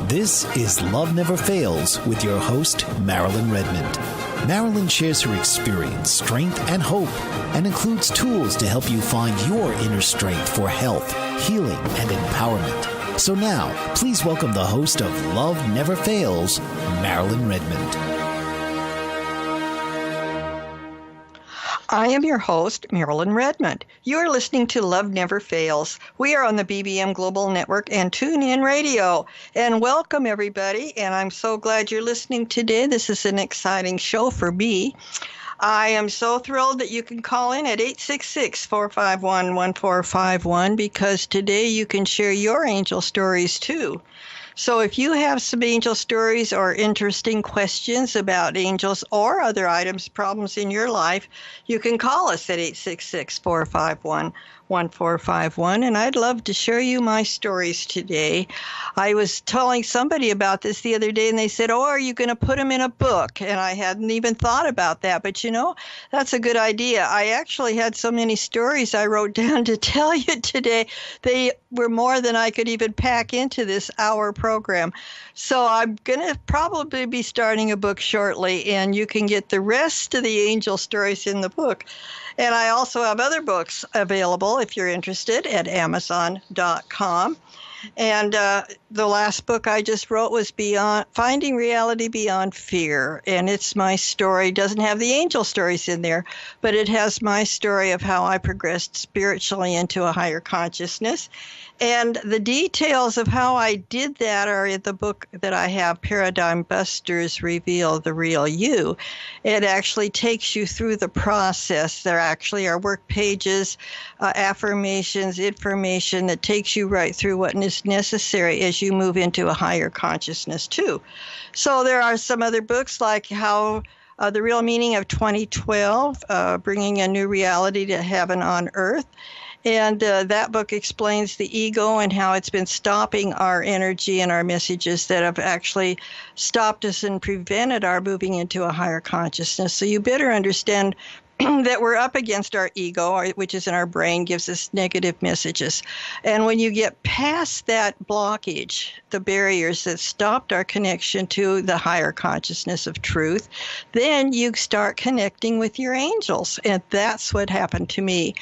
This is Love Never Fails with your host, Marilyn Redmond. Marilyn shares her experience, strength, and hope, and includes tools to help you find your inner strength for health, healing, and empowerment. So now, please welcome the host of Love Never Fails, Marilyn Redmond. I am your host, Marilyn Redmond. You are listening to Love Never Fails. We are on the BBM Global Network and TuneIn Radio. And welcome, everybody. And I'm so glad you're listening today. This is an exciting show for me. I am so thrilled that you can call in at 866-451-1451 because today you can share your angel stories too. So if you have some angel stories or interesting questions about angels or other items, problems in your life, you can call us at 866-451-1451, and I'd love to share you my stories today. I was telling somebody about this the other day, and they said, are you going to put them in a book? And I hadn't even thought about that, but that's a good idea. I actually had so many stories I wrote down to tell you today. They were more than I could even pack into this hour program. So I'm going to probably be starting a book shortly, and you can get the rest of the angel stories in the book. And I also have other books available if you're interested at Amazon.com. And the last book I just wrote was Finding Reality Beyond Fear. And it's my story. It doesn't have the angel stories in there, but it has my story of how I progressed spiritually into a higher consciousness. And the details of how I did that are in the book that I have, Paradigm Busters Reveal the Real You. It actually takes you through the process. There actually are work pages, affirmations, information that takes you right through what is necessary as you move into a higher consciousness too. So there are some other books like how The Real Meaning of 2012, Bringing a New Reality to Heaven on Earth. And that book explains the ego and how it's been stopping our energy and our messages that have actually stopped us and prevented our moving into a higher consciousness. So you better understand that we're up against our ego, which is in our brain, gives us negative messages. And when you get past that blockage, the barriers that stopped our connection to the higher consciousness of truth, then you start connecting with your angels. And that's what happened to me.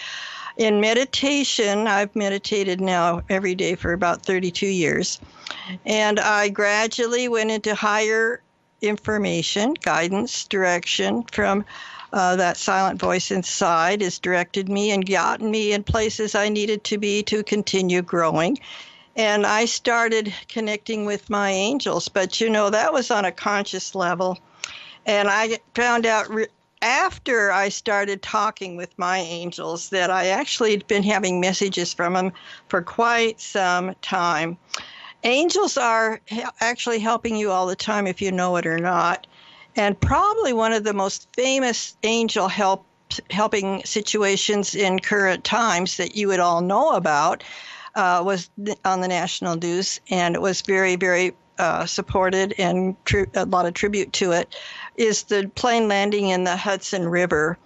In meditation, I've meditated now every day for about 32 years, and I gradually went into higher information, guidance, direction from that silent voice inside has directed me and gotten me in places I needed to be to continue growing. And I started connecting with my angels, but that was on a conscious level. And I found out after I started talking with my angels that I actually had been having messages from them for quite some time. Angels are actually helping you all the time if you know it or not. And probably one of the most famous angel helping situations in current times that you would all know about was on the national news, and it was very, very supported and a lot of tribute to it, is the plane landing in the Hudson River.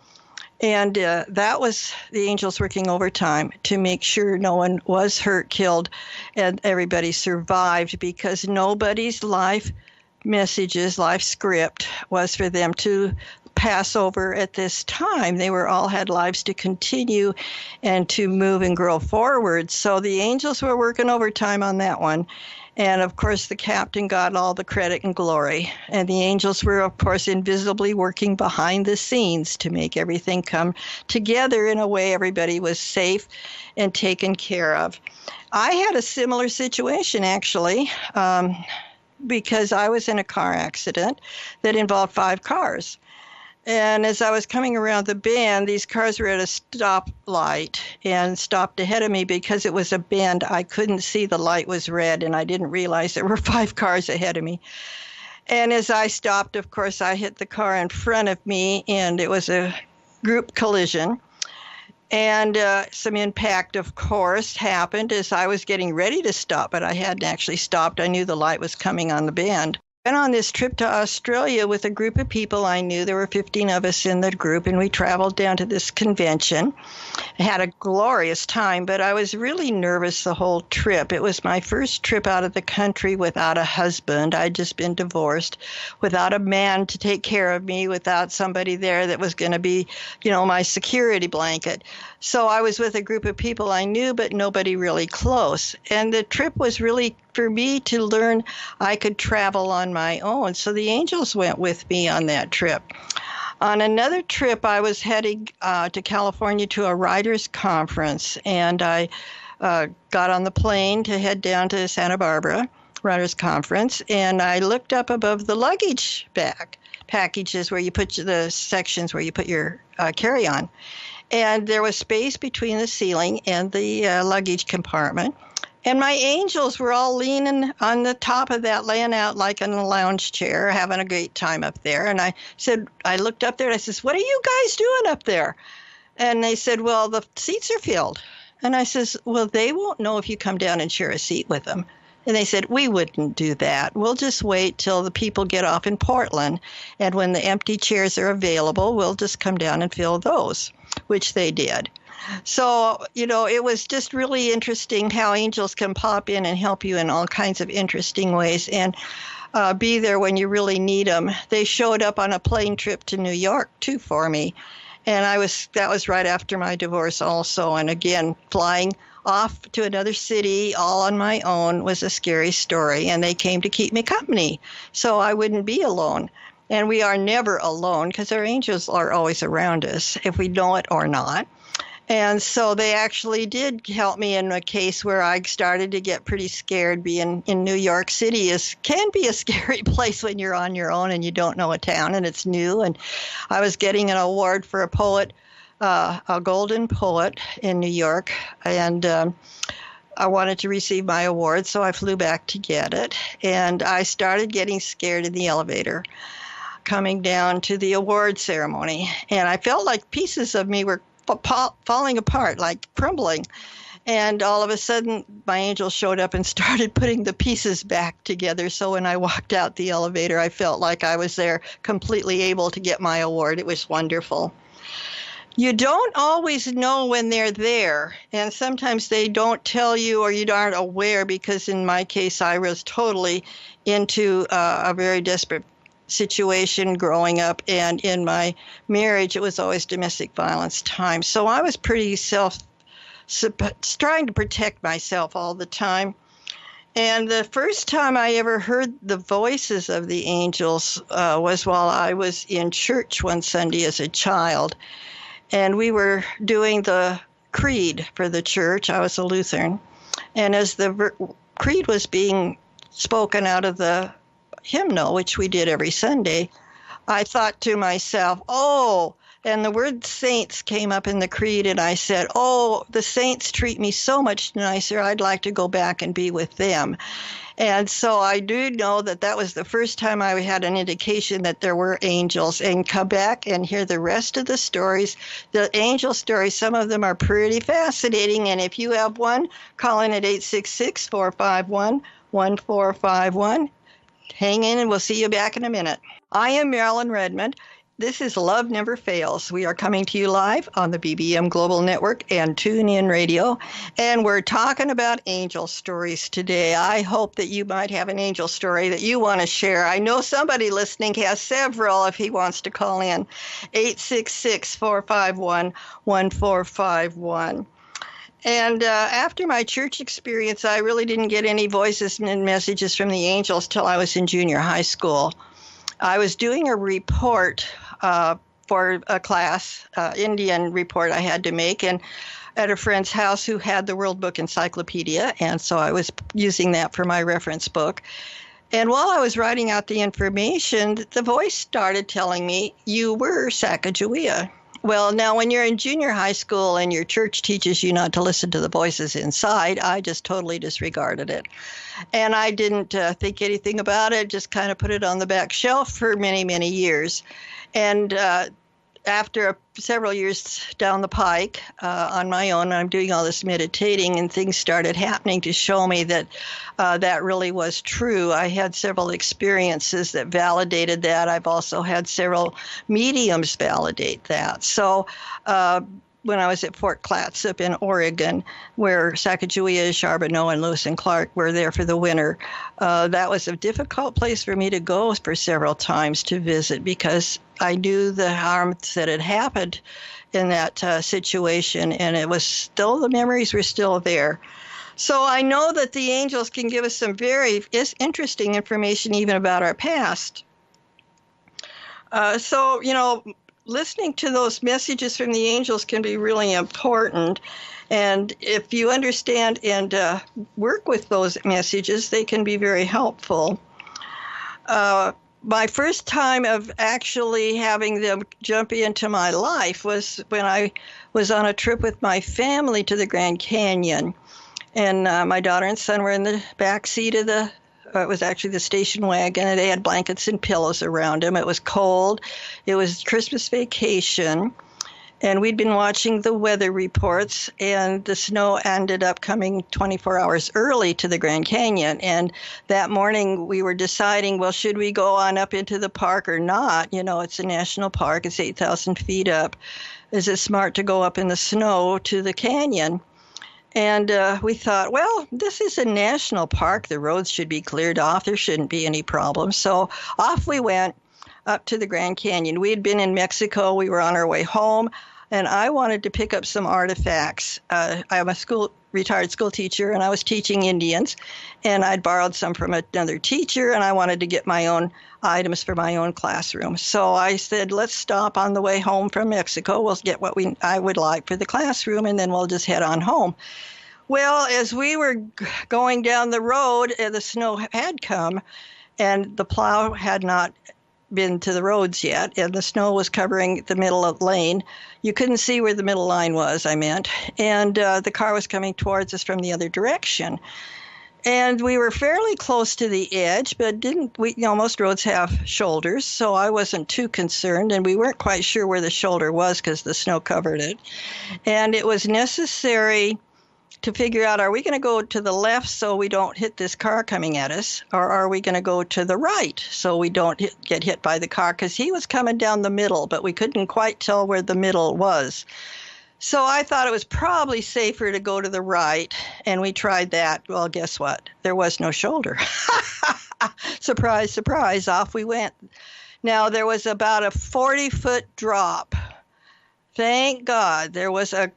And that was the angels working overtime to make sure no one was hurt, killed, and everybody survived, because nobody's life messages, life script was for them to pass over at this time. They all had lives to continue and to move and grow forward. So the angels were working overtime on that one. And of course, the captain got all the credit and glory. And the angels were, of course, invisibly working behind the scenes to make everything come together in a way everybody was safe and taken care of. I had a similar situation, actually, because I was in a car accident that involved 5 cars. And as I was coming around the bend, these cars were at a stoplight and stopped ahead of me because it was a bend. I couldn't see the light was red, and I didn't realize there were 5 cars ahead of me. And as I stopped, of course, I hit the car in front of me, and it was a group collision. And some impact, of course, happened as I was getting ready to stop, but I hadn't actually stopped. I knew the light was coming on the bend. Went on this trip to Australia with a group of people I knew. There were 15 of us in the group, and we traveled down to this convention. I had a glorious time, but I was really nervous the whole trip. It was my first trip out of the country without a husband. I'd just been divorced, without a man to take care of me, without somebody there that was going to be, my security blanket. So I was with a group of people I knew, but nobody really close. And the trip was really for me to learn I could travel on my own. So the angels went with me on that trip. On another trip, I was heading to California to a writers' conference, and I got on the plane to head down to Santa Barbara writers' conference, and I looked up above the luggage packages where you put the sections where you put your carry-on. And there was space between the ceiling and the luggage compartment. And my angels were all leaning on the top of that, laying out like in a lounge chair, having a great time up there. And I looked up there and I says, "What are you guys doing up there?" And they said, "Well, the seats are filled." And I says, "Well, they won't know if you come down and share a seat with them." And they said, "We wouldn't do that. We'll just wait till the people get off in Portland. And when the empty chairs are available, we'll just come down and fill those," which they did. So, it was just really interesting how angels can pop in and help you in all kinds of interesting ways and be there when you really need them. They showed up on a plane trip to New York, too, for me. And that was right after my divorce also. And again, flying off to another city all on my own was a scary story. And they came to keep me company so I wouldn't be alone. And we are never alone because our angels are always around us, if we know it or not. And so they actually did help me in a case where I started to get pretty scared. Being in New York City can be a scary place when you're on your own and you don't know a town and it's new. And I was getting an award for a poet, a golden poet in New York. And I wanted to receive my award, so I flew back to get it. And I started getting scared in the elevator coming down to the award ceremony. And I felt like pieces of me were falling apart, like crumbling. And all of a sudden, my angel showed up and started putting the pieces back together. So when I walked out the elevator, I felt like I was there completely able to get my award. It was wonderful. You don't always know when they're there. And sometimes they don't tell you or you aren't aware because in my case, I was totally into a very desperate situation growing up, and in my marriage it was always domestic violence time, so I was pretty trying to protect myself all the time. And the first time I ever heard the voices of the angels was while I was in church one Sunday as a child, and we were doing the creed for the church. I was a Lutheran, and as the creed was being spoken out of the hymnal, which we did every Sunday, I thought to myself, "Oh," and the word saints came up in the creed, and I said, "Oh, the saints treat me so much nicer. I'd like to go back and be with them." And so I do know that was the first time I had an indication that there were angels. And come back and hear the rest of the stories. The angel stories, some of them are pretty fascinating. And if you have one, call in at 866-451-1451. Hang in and we'll see you back in a minute. I am Marilyn Redmond. This is Love Never Fails. We are coming to you live on the BBM Global Network and TuneIn Radio, and we're talking about angel stories today. I hope that you might have an angel story that you want to share. I know somebody listening has several if he wants to call in. 866-451-1451. And after my church experience, I really didn't get any voices and messages from the angels till I was in junior high school. I was doing a report for a class, Indian report I had to make, and at a friend's house who had the World Book Encyclopedia, and so I was using that for my reference book. And while I was writing out the information, the voice started telling me, "You were Sacagawea." Well, now when you're in junior high school and your church teaches you not to listen to the voices inside, I just totally disregarded it. And I didn't think anything about it, just kind of put it on the back shelf for many, many years. And after several years down the pike on my own, I'm doing all this meditating, and things started happening to show me that that really was true. I had several experiences that validated that. I've also had several mediums validate that. So when I was at Fort Clatsop in Oregon, where Sacagawea, Charbonneau, and Lewis and Clark were there for the winter, that was a difficult place for me to go for several times to visit, because I knew the harm that had happened in that situation, and it was still, the memories were still there. So I know that the angels can give us some very interesting information even about our past. So, listening to those messages from the angels can be really important. And if you understand and work with those messages, they can be very helpful. My first time of actually having them jump into my life was when I was on a trip with my family to the Grand Canyon. And my daughter and son were in the back seat of it was actually the station wagon, and they had blankets and pillows around them. It was cold. It was Christmas vacation, and we'd been watching the weather reports, and the snow ended up coming 24 hours early to the Grand Canyon. And that morning we were deciding, well, should we go on up into the park or not? It's a national park. It's 8,000 feet up. Is it smart to go up in the snow to the canyon? And we thought, well, this is a national park. The roads should be cleared off. There shouldn't be any problems. So off we went up to the Grand Canyon. We had been in Mexico. We were on our way home, and I wanted to pick up some artifacts. I'm a retired school teacher, and I was teaching Indians, and I'd borrowed some from another teacher, and I wanted to get my own items for my own classroom. So I said, let's stop on the way home from Mexico. We'll get what I would like for the classroom, and then we'll just head on home. Well, as we were going down the road, the snow had come, and the plow had not been to the roads yet, and the snow was covering the middle of the lane. You couldn't see where the middle line was, I meant, and the car was coming towards us from the other direction. And we were fairly close to the edge, but most roads have shoulders, so I wasn't too concerned, and we weren't quite sure where the shoulder was because the snow covered it. And it was necessary to figure out, are we going to go to the left so we don't hit this car coming at us, or are we going to go to the right so we don't get hit by the car? Because he was coming down the middle, but we couldn't quite tell where the middle was. So I thought it was probably safer to go to the right, and we tried that. Well, guess what? There was no shoulder. Surprise, surprise, off we went. Now, there was about a 40-foot drop. Thank God there was a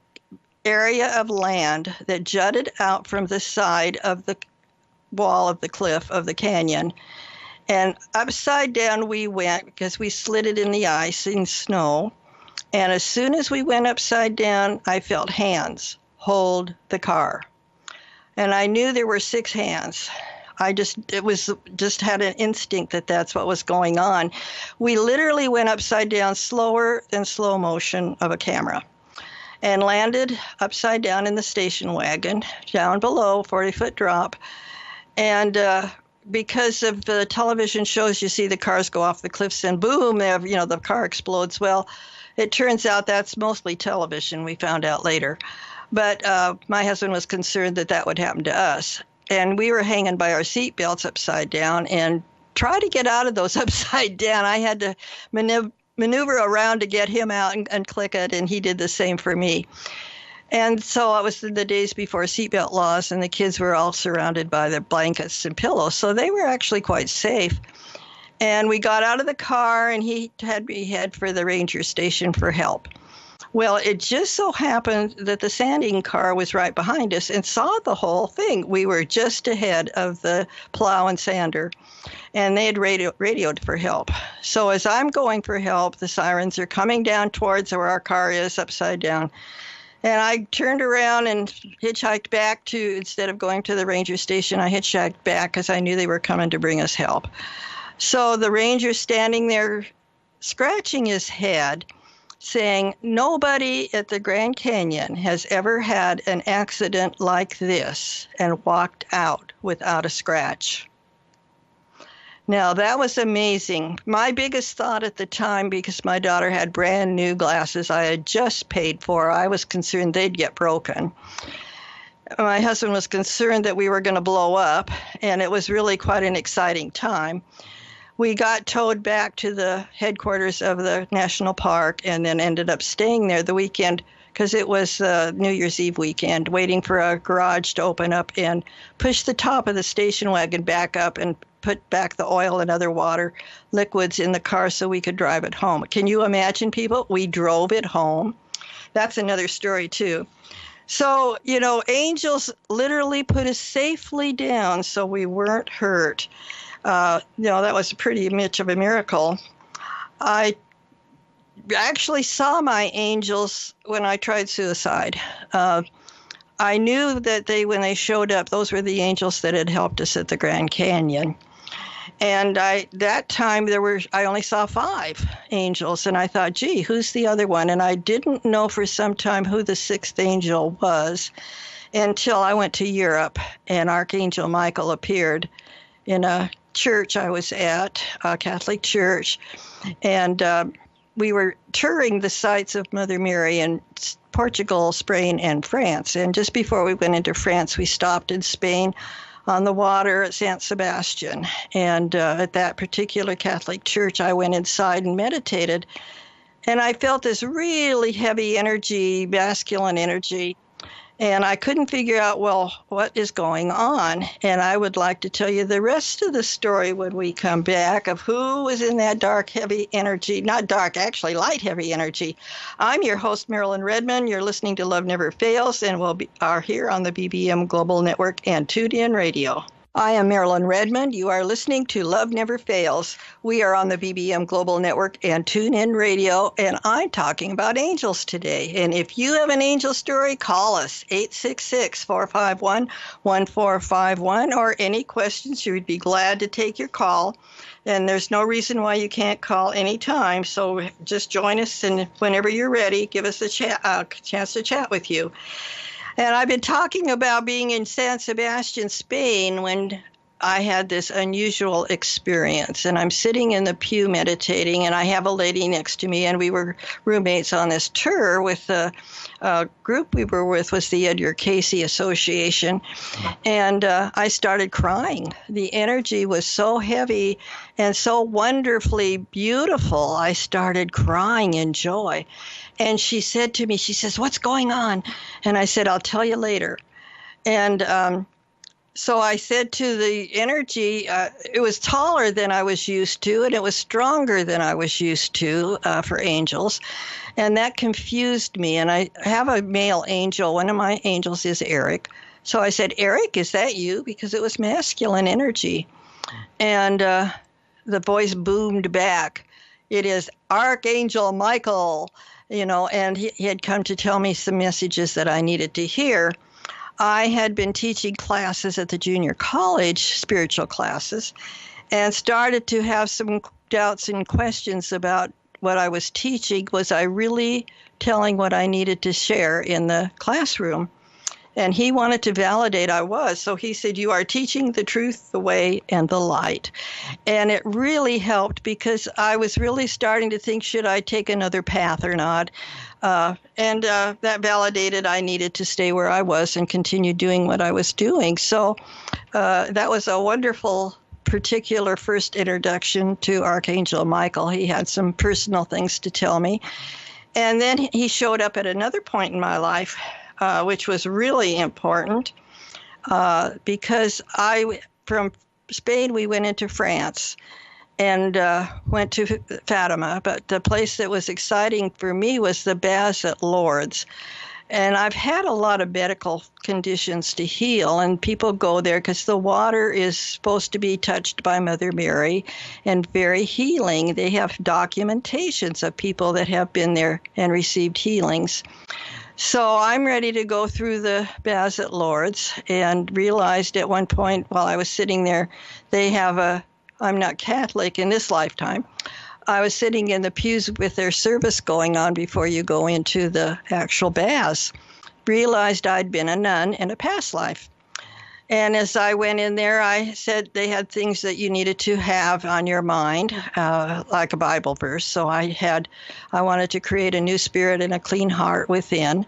area of land that jutted out from the side of the wall of the cliff of the canyon. And upside down we went because we slid it in the ice and snow. And as soon as we went upside down, I felt hands hold the car. And I knew there were 6 hands. Just had an instinct that that's what was going on. We literally went upside down slower than slow motion of a camera and landed upside down in the station wagon, down below, 40-foot drop. And because of the television shows, you see the cars go off the cliffs and boom, the car explodes. Well, it turns out that's mostly television, we found out later. But my husband was concerned that that would happen to us. And we were hanging by our seat belts upside down and try to get out of those upside down. I had to maneuver around to get him out and click it, and he did the same for me. And so it was the days before seatbelt laws, and the kids were all surrounded by their blankets and pillows. So they were actually quite safe. And we got out of the car, and he had me head for the ranger station for help. Well, it just so happened that the sanding car was right behind us and saw the whole thing. We were just ahead of the plow and sander, and they had radioed for help. So as I'm going for help, the sirens are coming down towards where our car is, upside down. And I turned around and hitchhiked back instead of going to the ranger station, I hitchhiked back because I knew they were coming to bring us help. So the ranger's standing there scratching his head, saying, nobody at the Grand Canyon has ever had an accident like this and walked out without a scratch. Now, that was amazing. My biggest thought at the time, because my daughter had brand new glasses I had just paid for, I was concerned they'd get broken. My husband was concerned that we were going to blow up, and it was really quite an exciting time. We got towed back to the headquarters of the national park and then ended up staying there the weekend because it was New Year's Eve weekend, waiting for a garage to open up and push the top of the station wagon back up and put back the oil and other water liquids in the car so we could drive it home. Can you imagine, people? We drove it home. That's another story, too. So, angels literally put us safely down so we weren't hurt. That was pretty much of a miracle. I actually saw my angels when I tried suicide. I knew that when they showed up, those were the angels that had helped us at the Grand Canyon. And that time I only saw 5 angels, and I thought, gee, who's the other one? And I didn't know for some time who the 6th angel was until I went to Europe, and Archangel Michael appeared in a church I was at, a Catholic church, and we were touring the sites of Mother Mary in Portugal, Spain, and France. And just before we went into France, we stopped in Spain on the water at San Sebastian. And at that particular Catholic church, I went inside and meditated. And I felt this really heavy energy, masculine energy. And I couldn't figure out, well, what is going on? And I would like to tell you the rest of the story when we come back of who was in that dark, heavy energy. Not dark, actually light, heavy energy. I'm your host, Marilyn Redmond. You're listening to Love Never Fails, and are here on the BBM Global Network and TuneIn Radio. I am Marilyn Redmond. You are listening to Love Never Fails. We are on the BBM Global Network and TuneIn Radio, and I'm talking about angels today. And if you have an angel story, call us, 866-451-1451, or any questions. You would be glad to take your call. And there's no reason why you can't call anytime, so just join us, and whenever you're ready, give us a chance to chat with you. And I've been talking about being in San Sebastian, Spain, when I had this unusual experience. And I'm sitting in the pew meditating, and I have a lady next to me, and we were roommates on this tour with the group we were with was the Edgar Cayce Association. And I started crying. The energy was so heavy and so wonderfully beautiful. I started crying in joy. And she said to me, she says, "What's going on?" And I said, "I'll tell you later." And so I said to the energy, it was taller than I was used to, and it was stronger than I was used to for angels. And that confused me. And I have a male angel. One of my angels is Eric. So I said, "Eric, is that you?" Because it was masculine energy. And the voice boomed back, "It is Archangel Michael." And he had come to tell me some messages that I needed to hear. I had been teaching classes at the junior college, spiritual classes, and started to have some doubts and questions about what I was teaching. Was I really telling what I needed to share in the classroom? And he wanted to validate I was. So he said, "You are teaching the truth, the way, and the light." And it really helped because I was really starting to think, should I take another path or not? And that validated I needed to stay where I was and continue doing what I was doing. So that was a wonderful particular first introduction to Archangel Michael. He had some personal things to tell me. And then he showed up at another point in my life, which was really important because from Spain, we went into France and went to Fatima. But the place that was exciting for me was the baths at Lourdes. And I've had a lot of medical conditions to heal, and people go there because the water is supposed to be touched by Mother Mary and very healing. They have documentations of people that have been there and received healings. So I'm ready to go through the baths at Lourdes and realized at one point while I was sitting there, I'm not Catholic in this lifetime. I was sitting in the pews with their service going on before you go into the actual baths. Realized I'd been a nun in a past life. And as I went in there, I said they had things that you needed to have on your mind, like a Bible verse. So I wanted to create a new spirit and a clean heart within.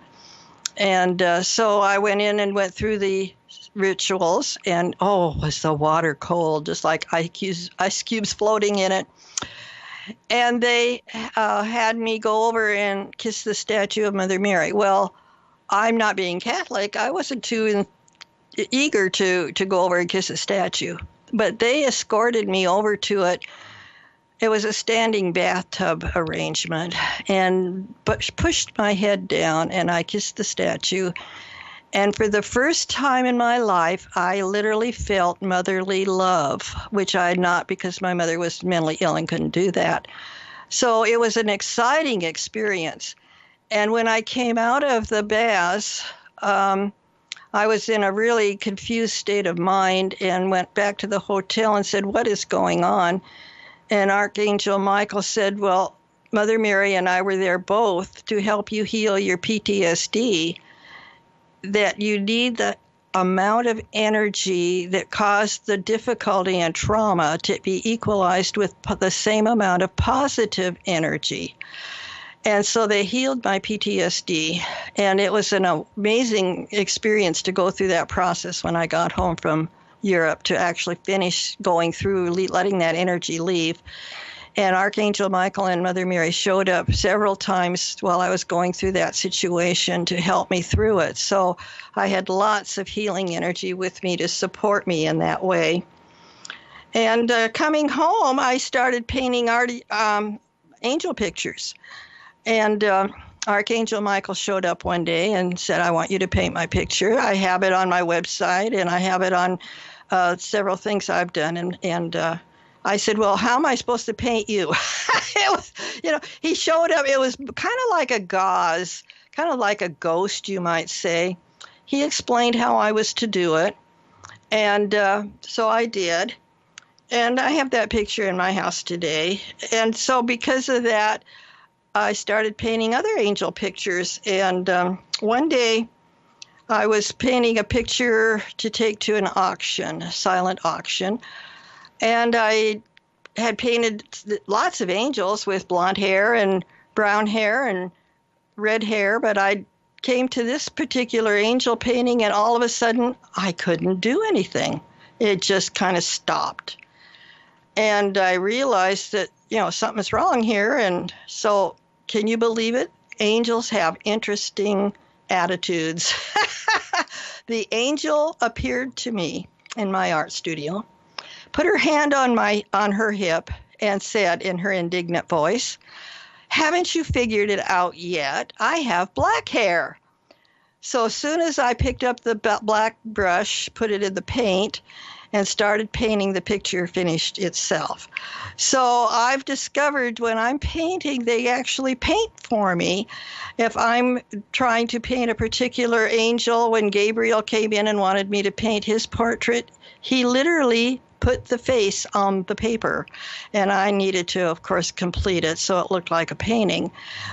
And so I went in and went through the rituals, and was the water cold, just like ice cubes floating in it. And they had me go over and kiss the statue of Mother Mary. Well, I'm not being Catholic. I wasn't too eager to go over and kiss a statue, but they escorted me over to it. It was a standing bathtub arrangement, and pushed my head down, and I kissed the statue. And for the first time in my life, I literally felt motherly love, which I had not, because my mother was mentally ill and couldn't do that. So it was an exciting experience. And when I came out of the baths, I was in a really confused state of mind and went back to the hotel and said, "What is going on?" And Archangel Michael said, "Well, Mother Mary and I were there both to help you heal your PTSD, that you need the amount of energy that caused the difficulty and trauma to be equalized with the same amount of positive energy." And so they healed my PTSD, and it was an amazing experience to go through that process when I got home from Europe, to actually finish going through letting that energy leave. And Archangel Michael and Mother Mary showed up several times while I was going through that situation to help me through it. So I had lots of healing energy with me to support me in that way. And coming home, I started painting angel pictures. And Archangel Michael showed up one day and said, "I want you to paint my picture." I have it on my website, and I have it on several things I've done. And I said, "Well, how am I supposed to paint you?" It was, he showed up. It was kind of like a gauze, kind of like a ghost, you might say. He explained how I was to do it. And so I did. And I have that picture in my house today. And so because of that, I started painting other angel pictures. And one day I was painting a picture to take to an auction, a silent auction. And I had painted lots of angels with blonde hair and brown hair and red hair, but I came to this particular angel painting, and all of a sudden I couldn't do anything. It just kind of stopped. And I realized that, something's wrong here. And so, can you believe it? Angels have interesting attitudes. The angel appeared to me in my art studio, put her hand on her hip, and said in her indignant voice, "Haven't you figured it out yet? I have black hair." So as soon as I picked up the black brush, put it in the paint, and started painting, the picture finished itself. So I've discovered when I'm painting, they actually paint for me. If I'm trying to paint a particular angel, when Gabriel came in and wanted me to paint his portrait, he literally put the face on the paper, and I needed to, of course, complete it so it looked like a painting.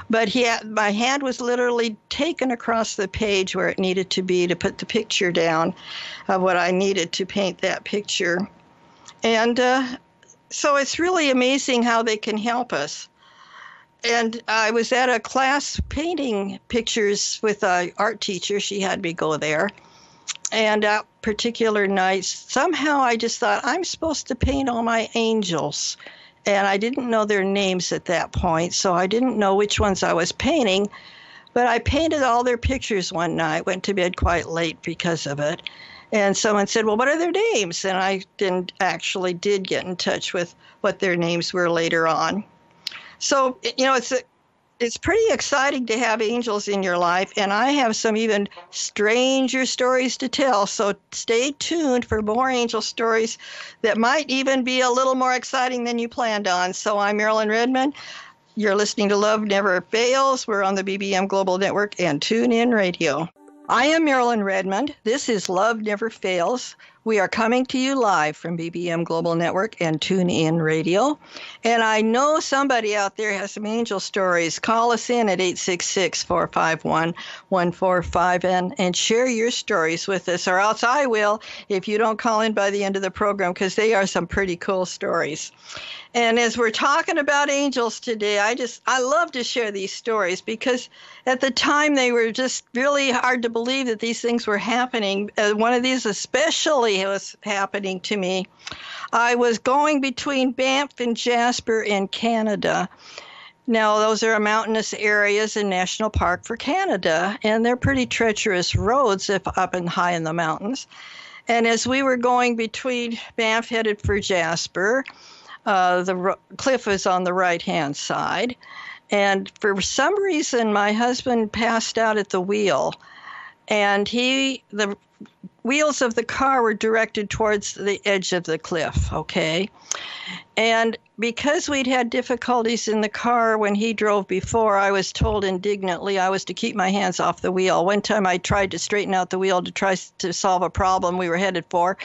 But my hand was literally taken across the page where it needed to be to put the picture down of what I needed to paint that picture. And so it's really amazing how they can help us. And I was at a class painting pictures with an art teacher. She had me go there. And that particular night, somehow I just thought, I'm supposed to paint all my angels. And I didn't know their names at that point, so I didn't know which ones I was painting. But I painted all their pictures one night, went to bed quite late because of it. And someone said, "Well, what are their names?" And I did get in touch with what their names were later on. So, it's pretty exciting to have angels in your life, and I have some even stranger stories to tell. So stay tuned for more angel stories that might even be a little more exciting than you planned on. So I'm Marilyn Redmond. You're listening to Love Never Fails. We're on the BBM Global Network and TuneIn Radio. I am Marilyn Redmond. This is Love Never Fails, We are coming to you live from BBM Global Network and TuneIn Radio. And I know somebody out there has some angel stories. Call us in at 866-451-145 and share your stories with us, or else I will if you don't call in by the end of the program, because they are some pretty cool stories. And as we're talking about angels today, I love to share these stories because at the time they were just really hard to believe that these things were happening. One of these especially was happening to me. I was going between Banff and Jasper in Canada. Now, those are mountainous areas in National Park for Canada, and they're pretty treacherous roads if up and high in the mountains. And as we were going between Banff headed for Jasper, the cliff was on the right-hand side, and for some reason my husband passed out at the wheel, and the wheels of the car were directed towards the edge of the cliff, okay? And because we'd had difficulties in the car when he drove before, I was told indignantly I was to keep my hands off the wheel. One time I tried to straighten out the wheel to try to solve a problem we were headed for,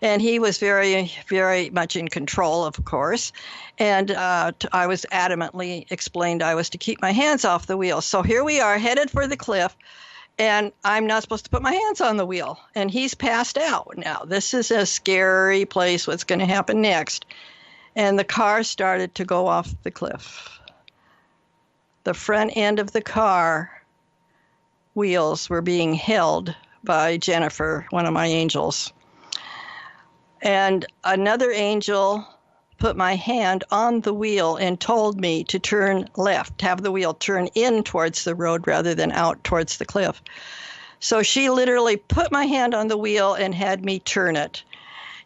and he was very, very much in control, of course. And I was adamantly explained I was to keep my hands off the wheel. So here we are, headed for the cliff, and I'm not supposed to put my hands on the wheel. And he's passed out. Now, this is a scary place. What's going to happen next? And the car started to go off the cliff. The front end of the car wheels were being held by Jennifer, one of my angels. And another angel put my hand on the wheel and told me to turn left, have the wheel turn in towards the road rather than out towards the cliff. So she literally put my hand on the wheel and had me turn it.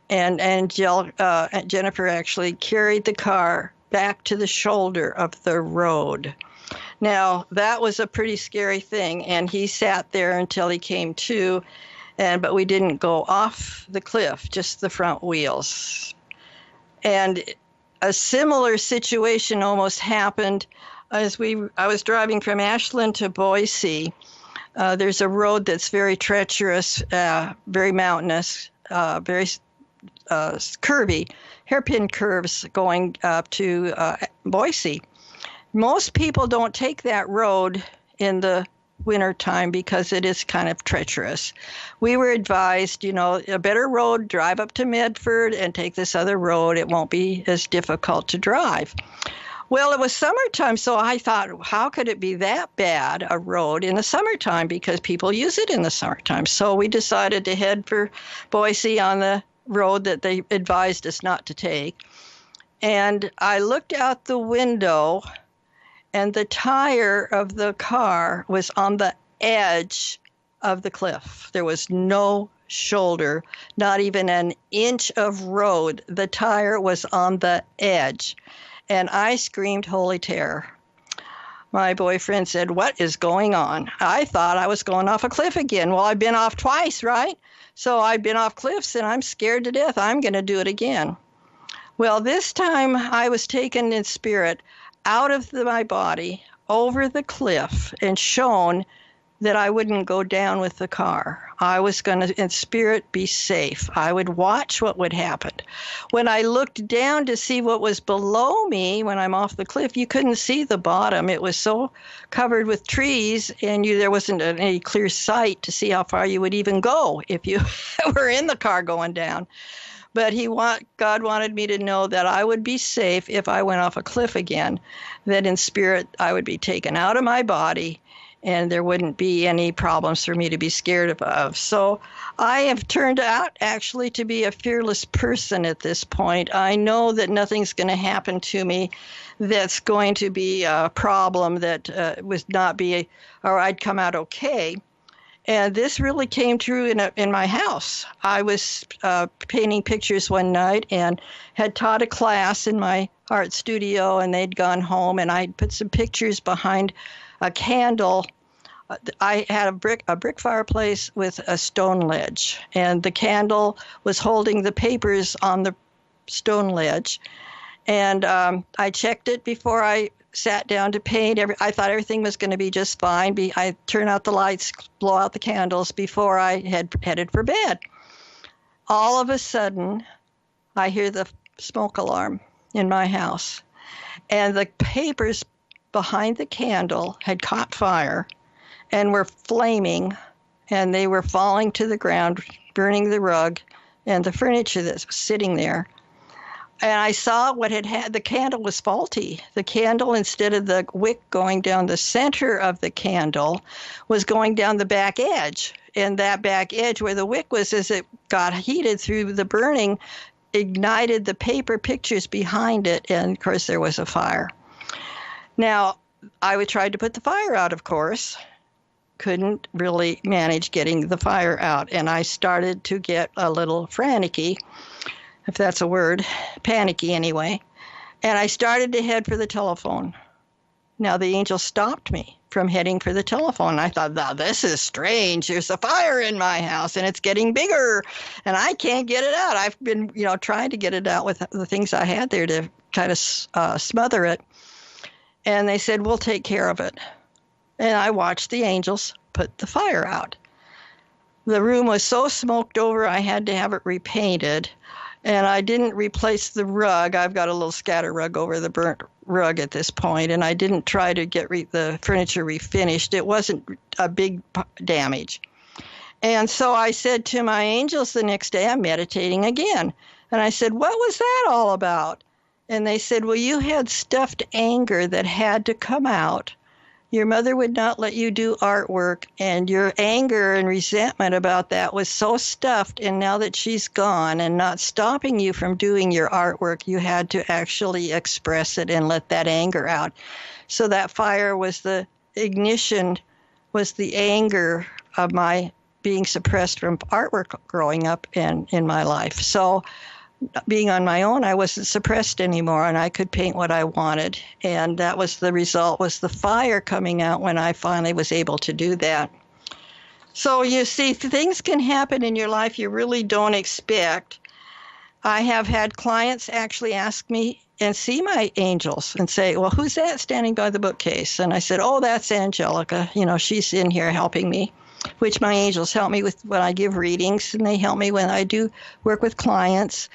And Jennifer actually carried the car back to the shoulder of the road. Now, that was a pretty scary thing, and he sat there until he came to, but we didn't go off the cliff, just the front wheels. And a similar situation almost happened as I was driving from Ashland to Boise. There's a road that's very treacherous, very mountainous, very curvy, hairpin curves going up to Boise. Most people don't take that road in the winter time because it is kind of treacherous. We were advised, a better road, drive up to Medford and take this other road. It won't be as difficult to drive. Well, it was summertime, so I thought, how could it be that bad, a road in the summertime? Because people use it in the summertime. So we decided to head for Boise on the road that they advised us not to take. And I looked out the window, and the tire of the car was on the edge of the cliff. There was no shoulder, not even an inch of road. The tire was on the edge. And I screamed holy terror. My boyfriend said, "What is going on?" I thought I was going off a cliff again. Well, I've been off twice, right? So I've been off cliffs, and I'm scared to death. I'm going to do it again. Well, this time I was taken in spirit out of my body, over the cliff, and shown that I wouldn't go down with the car. I was going to, in spirit, be safe. I would watch what would happen. When I looked down to see what was below me when I'm off the cliff, you couldn't see the bottom. It was so covered with trees, and there wasn't any clear sight to see how far you would even go if you were in the car going down. But God wanted me to know that I would be safe if I went off a cliff again, that in spirit I would be taken out of my body, and there wouldn't be any problems for me to be scared of. So I have turned out actually to be a fearless person at this point. I know that nothing's going to happen to me that's going to be a problem that would not be, or I'd come out okay. And this really came true in my house. I was painting pictures one night and had taught a class in my art studio, and they'd gone home, and I'd put some pictures behind a candle. I had a brick fireplace with a stone ledge, and the candle was holding the papers on the stone ledge. And I checked it before I sat down to paint. I thought everything was going to be just fine. I turn out the lights, blow out the candles before I had headed for bed. all of a sudden, I hear the smoke alarm in my house, and the papers behind the candle had caught fire and were flaming, and they were falling to the ground, burning the rug and the furniture that was sitting there. And I saw what had the candle was faulty. The candle, instead of the wick going down the center of the candle, was going down the back edge. And that back edge where the wick was, as it got heated through the burning, ignited the paper pictures behind it. And of course, there was a fire. Now, I tried to put the fire out, of course. Couldn't really manage getting the fire out. And I started to get a little frantic-y, if that's a word, panicky anyway. And I started to head for the telephone. Now, the angel stopped me from heading for the telephone. I thought, now, this is strange. There's a fire in my house, and it's getting bigger, and I can't get it out. I've been, trying to get it out with the things I had there to kind of smother it. And they said, we'll take care of it. And I watched the angels put the fire out. The room was so smoked over, I had to have it repainted. And I didn't replace the rug. I've got a little scatter rug over the burnt rug at this point, and I didn't try to get the furniture refinished. It wasn't a big damage. And so I said to my angels the next day, I'm meditating again. And I said, what was that all about? And they said, well, you had stuffed anger that had to come out. Your mother would not let you do artwork, and your anger and resentment about that was so stuffed, and now that she's gone and not stopping you from doing your artwork, you had to actually express it and let that anger out. So that fire was the ignition, was the anger of my being suppressed from artwork growing up in my life. So being on my own, I wasn't suppressed anymore, and I could paint what I wanted. And that was the result, was the fire coming out when I finally was able to do that. So you see, things can happen in your life you really don't expect. I have had clients actually ask me and see my angels and say, well, who's that standing by the bookcase? And I said, oh, that's Angelica. She's in here helping me, which my angels help me with when I give readings, and they help me when I do work with clients.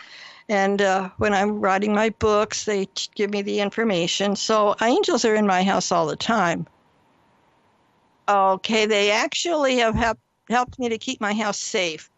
And when I'm writing my books, they give me the information. So angels are in my house all the time. Okay, they actually have helped me to keep my house safe.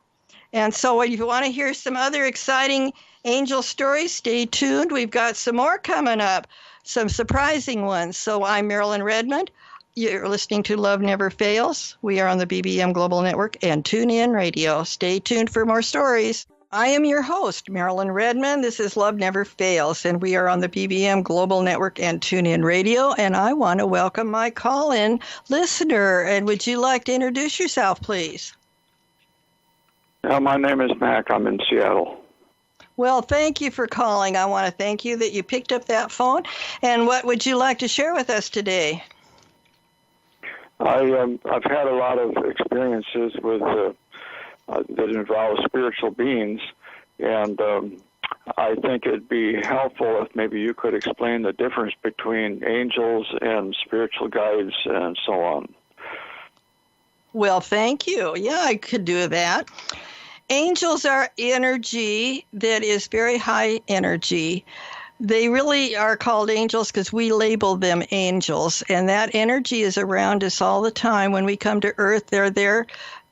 And so if you want to hear some other exciting angel stories, stay tuned. We've got some more coming up, some surprising ones. So I'm Marilyn Redmond. You're listening to Love Never Fails. We are on the BBM Global Network and TuneIn Radio. Stay tuned for more stories. I am your host, Marilyn Redmond. This is Love Never Fails, and we are on the BBM Global Network and TuneIn Radio. And I want to welcome my call-in listener. And would you like to introduce yourself, please? My name is Mac. I'm in Seattle. Well, thank you for calling. I want to thank you that you picked up that phone. And what would you like to share with us today? I've had a lot of experiences with that involve spiritual beings, and I think it'd be helpful if maybe you could explain the difference between angels and spiritual guides and so on. Well, thank you. Yeah, I could do that. Angels are energy that is very high energy. They really are called angels because we label them angels, and that energy is around us all the time. When we come to Earth, they're there.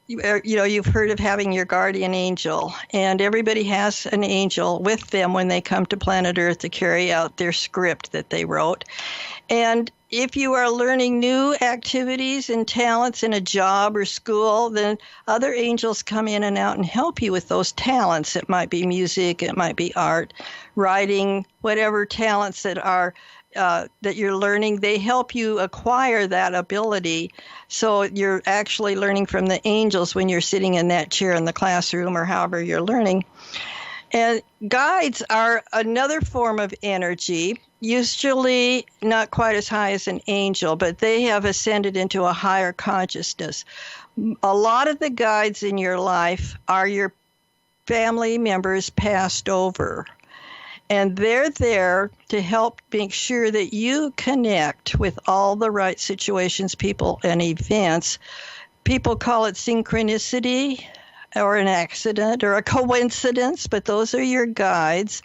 You've heard of having your guardian angel, and everybody has an angel with them when they come to planet Earth to carry out their script that they wrote. And if you are learning new activities and talents in a job or school, then other angels come in and out and help you with those talents. It might be music, it might be art, writing, whatever talents that are that you're learning, they help you acquire that ability. So you're actually learning from the angels when you're sitting in that chair in the classroom or however you're learning. And guides are another form of energy, usually not quite as high as an angel, but they have ascended into a higher consciousness. A lot of the guides in your life are your family members passed over. And they're there to help make sure that you connect with all the right situations, people, and events. People call it synchronicity, or an accident or a coincidence, but those are your guides,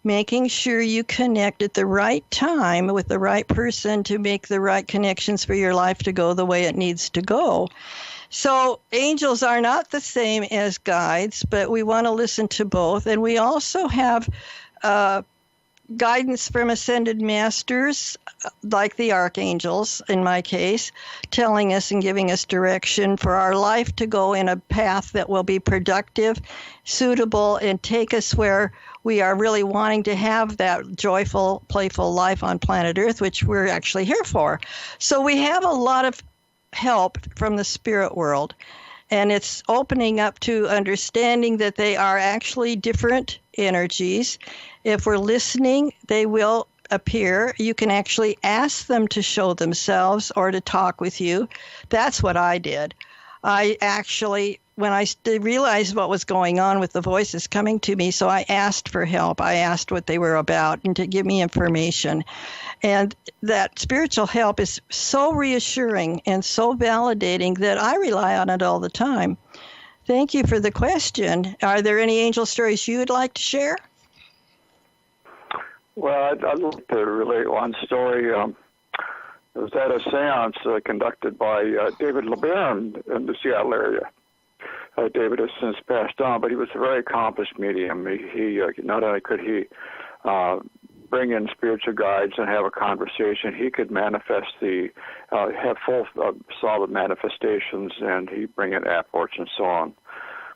making sure you connect at the right time with the right person to make the right connections for your life to go the way it needs to go. So angels are not the same as guides, but we want to listen to both. And we also have guidance from ascended masters, like the archangels in my case, telling us and giving us direction for our life to go in a path that will be productive, suitable, and take us where we are really wanting to have that joyful, playful life on planet Earth, which we're actually here for. So we have a lot of help from the spirit world, and it's opening up to understanding that they are actually different energies. If we're listening, they will appear. You can actually ask them to show themselves or to talk with you. That's what I did. I actually, when I realized what was going on with the voices coming to me, so I asked for help. I asked what they were about and to give me information. And that spiritual help is so reassuring and so validating that I rely on it all the time. Thank you for the question. Are there any angel stories you would like to share? Well, I'd like to relate one story. It was at a seance conducted by David LeBaron in the Seattle area. David has since passed on, but he was a very accomplished medium. He not only could he bring in spiritual guides and have a conversation, he could manifest have full solid manifestations, and he'd bring in apports and so on.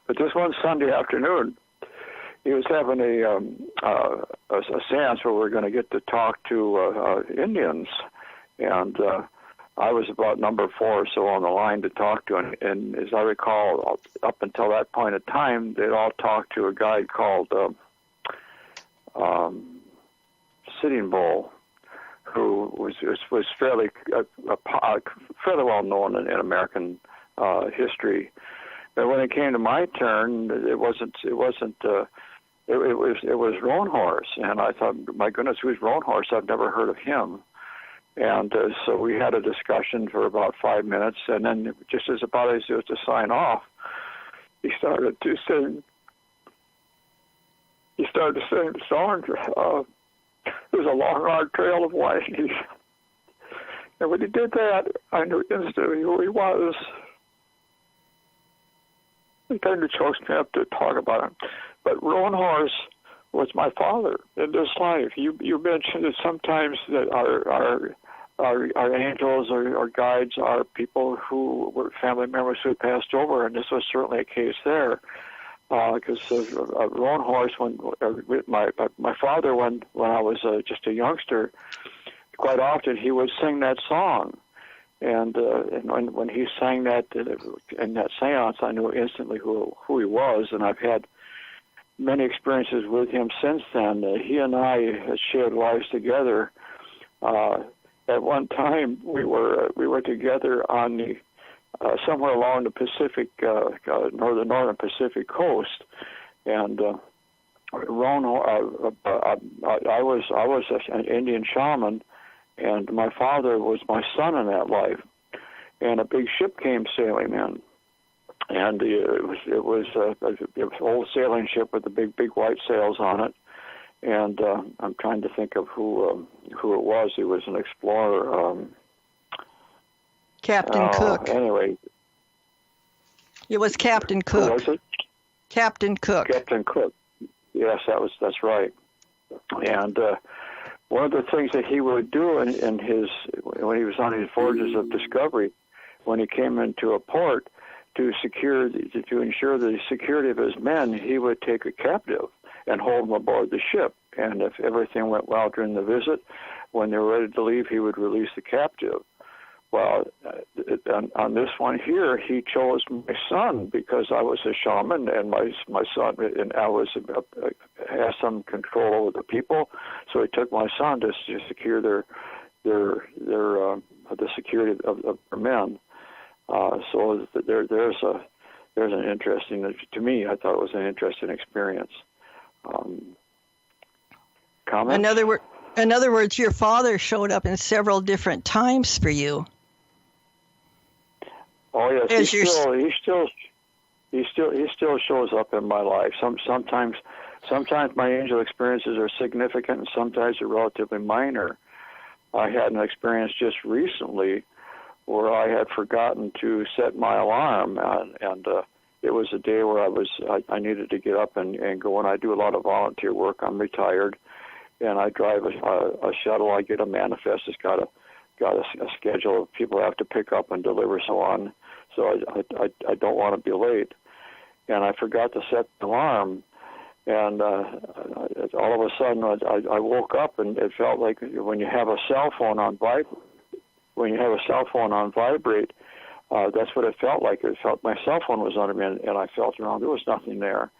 But this one Sunday afternoon, he was having a seance where we're going to get to talk to Indians, and I was about number 4 or so on the line to talk to, and as I recall, up until that point in time, they'd all talked to a guide called Sitting Bull, who was fairly well known in American history. But when it came to my turn, it was Roan Horse, and I thought, my goodness, who's Roan Horse? I've never heard of him. And so we had a discussion for about 5 minutes, and then just as about as it was to sign off, he started to sing the song. It was a long, hard trail of white. And when he did that, I knew instantly who he was. It kind of chokes me up to talk about him. But Roan Horse was my father in this life. You mentioned that sometimes that our angels or guides are people who were family members who had passed over, and this was certainly a case there. Because Roan Horse, my father, when I was just a youngster, quite often he would sing that song, and when he sang that in that seance, I knew instantly who he was, and I've had many experiences with him since then. He and I had shared lives together. At one time, we were together on the somewhere along the Pacific, northern Pacific coast, and Roan, I was an Indian shaman, and my father was my son in that life. And a big ship came sailing in, and it was an old sailing ship with the big white sails on it. And I'm trying to think of who it was. He was an explorer. Captain Cook. Anyway. It was Captain Cook. Who was it? Captain Cook. Captain Cook. Yes, that's right. And one of the things that he would do when he was on his voyages of discovery, when he came into a port to ensure the security of his men, he would take a captive and hold them aboard the ship. And if everything went well during the visit, when they were ready to leave, he would release the captive. Well, on this one here, he chose my son because I was a shaman, and my son, and I had some control over the people, so he took my son to secure the security of their men. So there's an interesting, to me, I thought it was an interesting experience. Comments? In other words, your father showed up in several different times for you. Oh yes, he he still shows up in my life. Sometimes my angel experiences are significant, and sometimes they're relatively minor. I had an experience just recently where I had forgotten to set my alarm, and it was a day where I needed to get up and go. And I do a lot of volunteer work. I'm retired, and I drive a shuttle. I get a manifest. It's got a schedule of people I have to pick up and deliver, so on. So I don't want to be late, and I forgot to set the alarm. And all of a sudden, I woke up, and it felt like when you have a cell phone on vibrate, that's what it felt like. It felt my cell phone was under me, and I felt around. There was nothing there.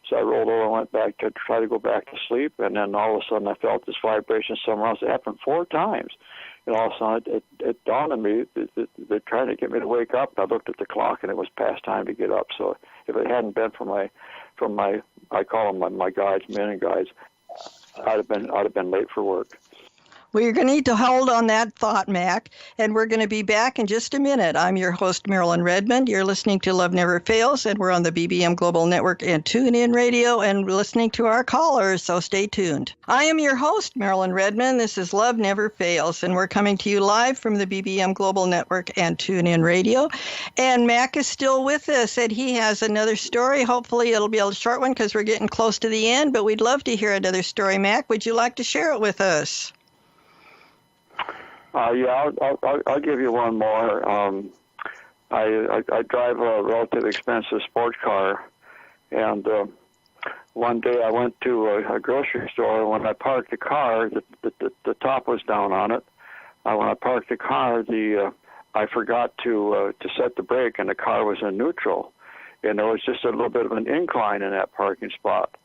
So I rolled over and went back to try to go back to sleep, and then all of a sudden I felt this vibration somewhere else. It happened 4 times. And all of a sudden it dawned on me that they're trying to get me to wake up. I looked at the clock, and it was past time to get up. So if it hadn't been for my I call them my guides, men and guides, I'd have been late for work. Well, you're going to need to hold on that thought, Mac, and we're going to be back in just a minute. I'm your host, Marilyn Redmond. You're listening to Love Never Fails, and we're on the BBM Global Network and TuneIn Radio, and listening to our callers, so stay tuned. I am your host, Marilyn Redmond. This is Love Never Fails, and we're coming to you live from the BBM Global Network and TuneIn Radio. And Mac is still with us, and he has another story. Hopefully it'll be a short one because we're getting close to the end, but we'd love to hear another story. Mac, would you like to share it with us? Yeah, I'll give you one more. I drive a relatively expensive sports car, and one day I went to a grocery store. When I parked the car, the top was down on it. When I parked the car, I forgot to set the brake, and the car was in neutral, and there was just a little bit of an incline in that parking spot.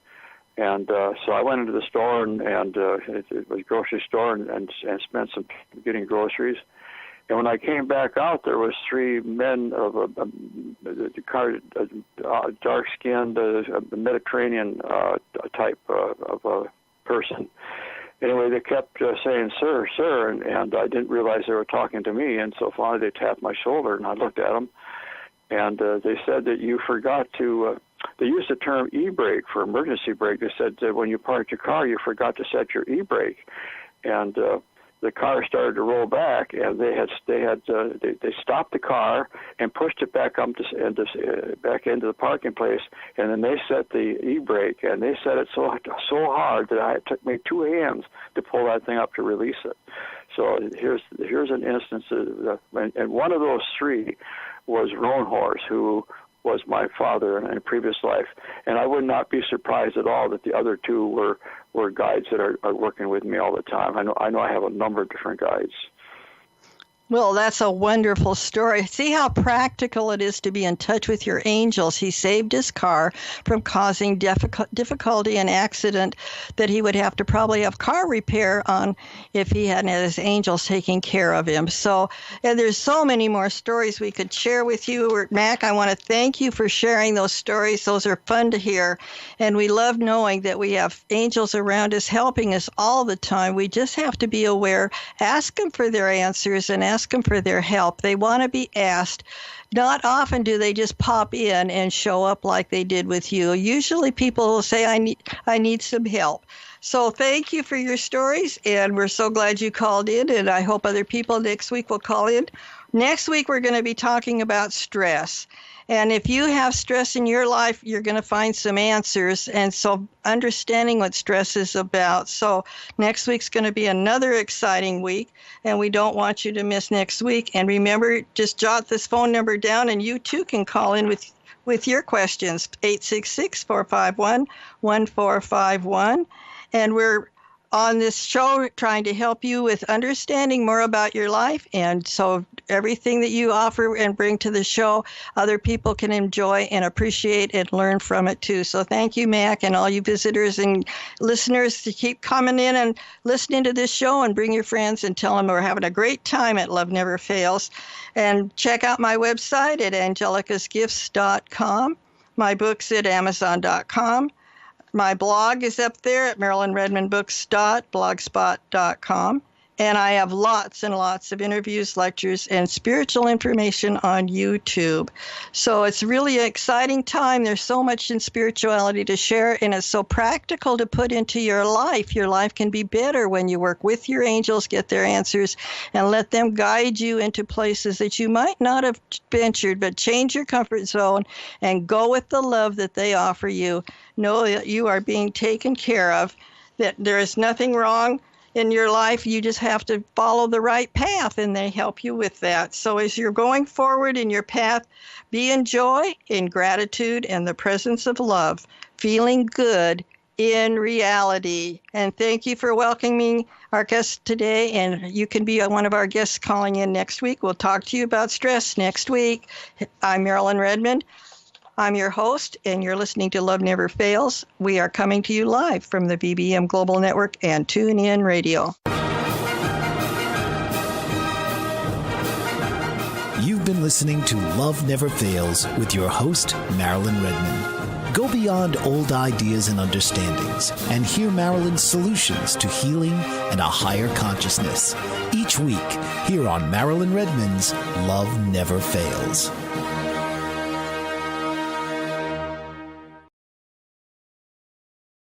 And so I went into the store, and it was a grocery store, and spent some getting groceries. And when I came back out, there was 3 men of dark-skinned, Mediterranean type of a person. Anyway, they kept saying, "Sir, sir," and I didn't realize they were talking to me. And so finally, they tapped my shoulder, and I looked at them, and they said that you forgot to. They used the term e-brake for emergency brake. They said that when you parked your car, you forgot to set your e-brake, and the car started to roll back, and they stopped the car and pushed it back up back into the parking place, and then they set the e-brake, and they set it so hard that it took me 2 hands to pull that thing up to release it. So here's an instance, and one of those 3 was Roanhorse, who was my father in a previous life, and I would not be surprised at all that the other 2 were guides that are working with me all the time. I know I have a number of different guides. Well, that's a wonderful story. See how practical it is to be in touch with your angels. He saved his car from causing difficulty and accident that he would have to probably have car repair on if he hadn't had his angels taking care of him. So, and there's so many more stories we could share with you. Mac, I want to thank you for sharing those stories. Those are fun to hear. And we love knowing that we have angels around us helping us all the time. We just have to be aware, ask them for their answers, and ask them for their help. They want to be asked. Not often do they just pop in and show up like they did with you. Usually people will say, I need some help. So thank you for your stories, and we're so glad you called in, and I hope other people next week will call in. Next week we're going to be talking about stress. And if you have stress in your life, you're going to find some answers. And so understanding what stress is about. So next week's going to be another exciting week, and we don't want you to miss next week. And remember, just jot this phone number down, and you too can call in with your questions, 866-451-1451. And we're on this show trying to help you with understanding more about your life. And so everything that you offer and bring to the show, other people can enjoy and appreciate and learn from it too. So thank you, Mac, and all you visitors and listeners to keep coming in and listening to this show, and bring your friends and tell them we're having a great time at Love Never Fails. And check out my website at angelicasgifts.com, my books at amazon.com. My blog is up there at marilynredmondbooks.blogspot.com. And I have lots and lots of interviews, lectures, and spiritual information on YouTube. So it's really an exciting time. There's so much in spirituality to share, and it's so practical to put into your life. Your life can be better when you work with your angels, get their answers, and let them guide you into places that you might not have ventured, but change your comfort zone and go with the love that they offer you. Know that you are being taken care of, that there is nothing wrong in your life. You just have to follow the right path, and they help you with that. So as you're going forward in your path, be in joy, in gratitude, and the presence of love, feeling good in reality. And thank you for welcoming our guest today, and you can be one of our guests calling in next week. We'll talk to you about stress next week. I'm Marilyn Redmond. I'm your host, and you're listening to Love Never Fails. We are coming to you live from the BBM Global Network and TuneIn Radio. You've been listening to Love Never Fails with your host, Marilyn Redmond. Go beyond old ideas and understandings and hear Marilyn's solutions to healing and a higher consciousness. Each week, here on Marilyn Redmond's Love Never Fails.